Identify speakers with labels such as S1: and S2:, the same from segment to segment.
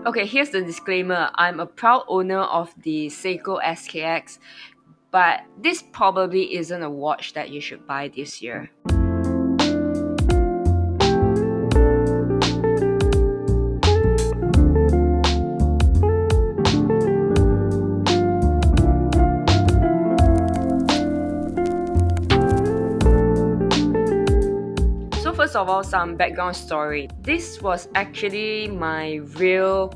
S1: Okay, here's the disclaimer. I'm a proud owner of the Seiko SKX, but this probably isn't a watch that you should buy this year. So first of all, some background story. This was actually my real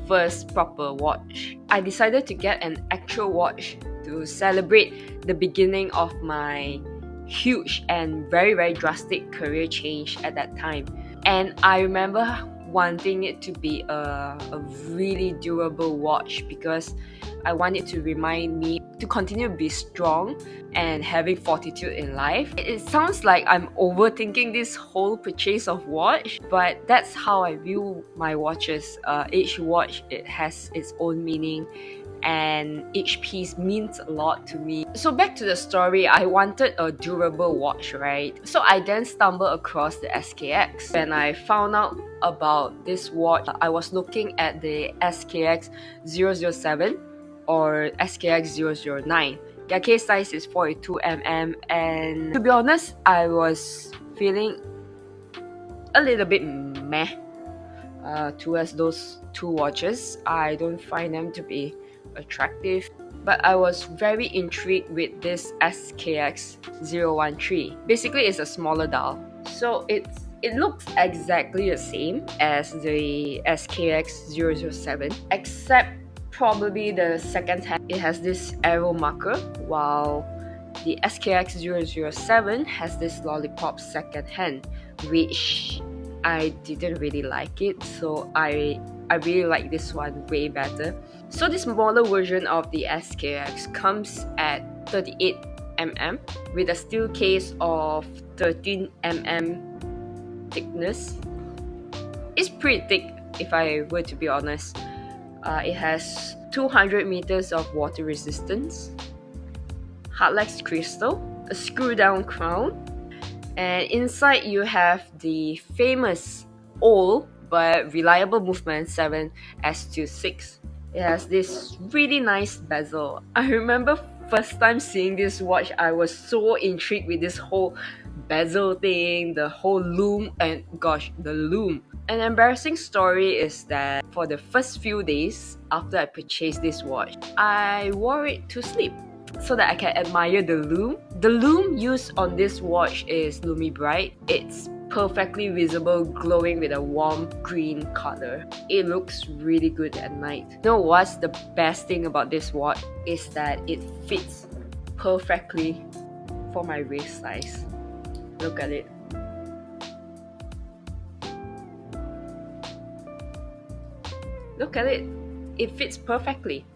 S1: first proper watch. I decided to get an actual watch to celebrate the beginning of my huge and very drastic career change at that time. And I remember wanting it to be a really durable watch because I want it to remind me to continue to be strong and having fortitude in life. It sounds like I'm overthinking this whole purchase of watch, but that's how I view my watches. Each watch, it has its own meaning and each piece means a lot to me. So back to the story, I wanted a durable watch, right? So I then stumbled across the SKX. When I found out about this watch, I was looking at the SKX007 or SKX009. Their case size is 42mm, and to be honest, I was feeling a little bit meh towards those two watches. I don't find them to be attractive, but I was very intrigued with this SKX013. Basically, it's a smaller dial, so it looks exactly the same as the SKX007, except probably the second hand. It has this arrow marker, while the SKX007 has this lollipop second hand, which I didn't really like it, so I really like this one way better. So this smaller version of the SKX comes at 38mm with a steel case of 13mm thickness. It's pretty thick if I were to be honest. It has 200 meters of water resistance, Hardlex crystal, a screw down crown, and inside you have the famous old but reliable movement 7S26. It has this really nice bezel. I remember first time seeing this watch, I was so intrigued with this whole bezel thing, the whole lume, and gosh, the lume. An embarrassing story is that for the first few days after I purchased this watch, I wore it to sleep so that I can admire the lume. The lume used on this watch is Lumi Bright. It's perfectly visible, glowing with a warm green color. It looks really good at night. You know what's the best thing about this watch is that it fits perfectly for my wrist size. Look at it. Look at it. It fits perfectly.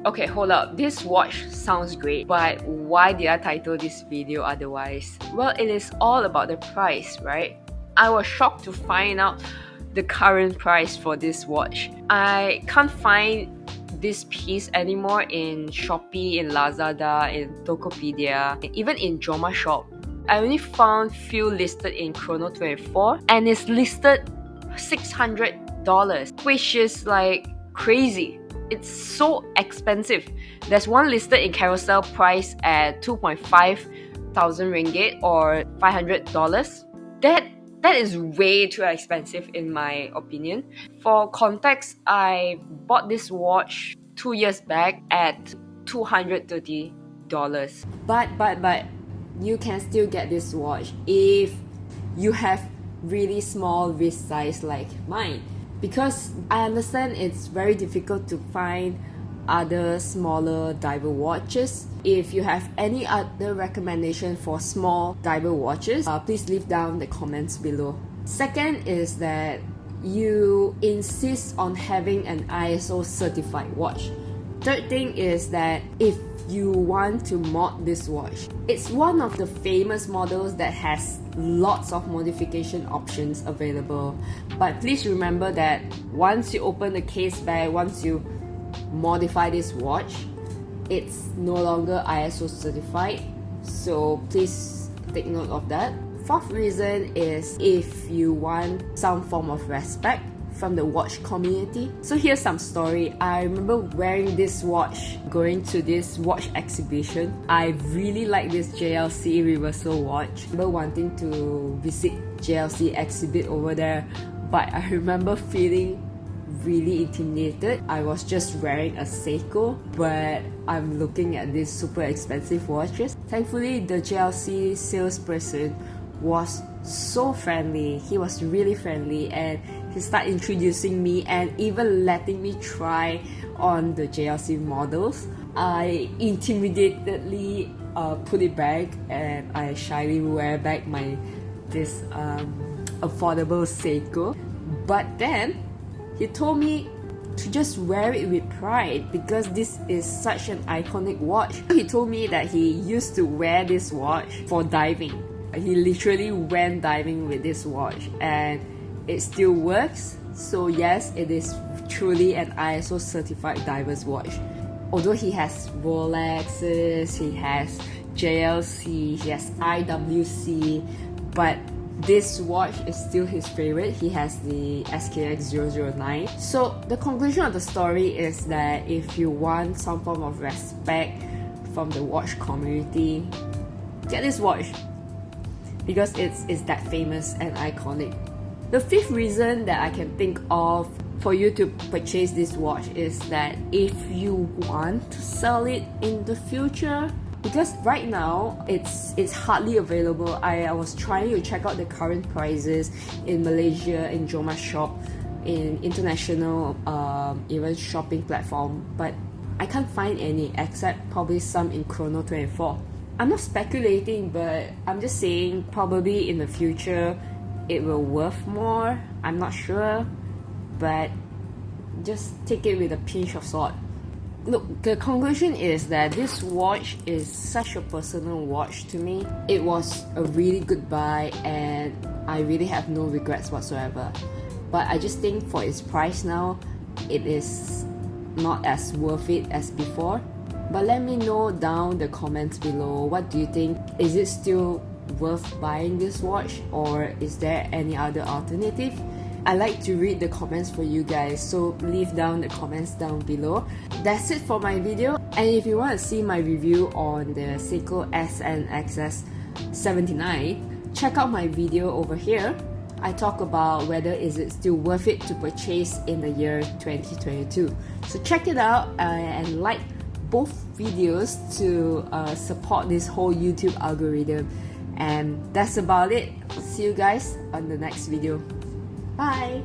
S1: Okay, hold up. This watch sounds great, but why did I title this video otherwise? Well, it is all about the price, right? I was shocked to find out the current price for this watch. I can't find this piece anymore in Shopee, in Lazada, in Tokopedia, even in Joma Shop. I only found few listed in Chrono24, and it's listed $600, which is like crazy. It's so expensive. There's one listed in Carousel price at 2.5 thousand ringgit or $500. That is way too expensive in my opinion. For context, I bought this watch 2 years back at $230. But you can still get this watch if you have really small wrist size like mine. Because I understand it's very difficult to find other smaller diver watches. If you have any other recommendation for small diver watches, please leave down the comments below. Second is that you insist on having an ISO certified watch. Third thing is that if you want to mod this watch, it's one of the famous models that has lots of modification options available. But please remember that once you open the case bag, once you modify this watch, it's no longer ISO certified, so please take note of that. Fourth reason is if you want some form of respect from the watch community. So here's some story. I remember wearing this watch, going to this watch exhibition. I really like this JLC reversal watch. I remember wanting to visit JLC exhibit over there, but I remember feeling really intimidated. I was just wearing a Seiko, but I'm looking at these super expensive watches. Thankfully, the JLC salesperson was so friendly. He was really friendly, and he started introducing me and even letting me try on the JLC models. I intimidatedly put it back, and I shyly wear back this affordable Seiko. But then he told me to just wear it with pride because this is such an iconic watch. He told me that he used to wear this watch for diving. He literally went diving with this watch and it still works. So yes, it is truly an ISO certified diver's watch. Although he has Rolexes, he has JLC, he has IWC, but this watch is still his favorite. He has the SKX009. So the conclusion of the story is that if you want some form of respect from the watch community, get this watch because it's that famous and iconic. The fifth reason that I can think of for you to purchase this watch is that if you want to sell it in the future, because right now it's hardly available. I was trying to check out the current prices in Malaysia, in Joma Shop, in international even shopping platform, but I can't find any except probably some in Chrono24. I'm not speculating, but I'm just saying probably in the future it will worth more. I'm not sure, but just take it with a pinch of salt. Look, the conclusion is that this watch is such a personal watch to me. It was a really good buy and I really have no regrets whatsoever. But I just think for its price now, it is not as worth it as before. But let me know down the comments below, what do you think? Is it still worth buying this watch, or is there any other alternative? I like to read the comments for you guys, so leave down the comments down below. That's it for my video, and if you want to see my review on the Seiko SKX013, check out my video over here. I talk about whether is it still worth it to purchase in the year 2022. So check it out and like both videos to support this whole YouTube algorithm. And that's about it. See you guys on the next video. Bye!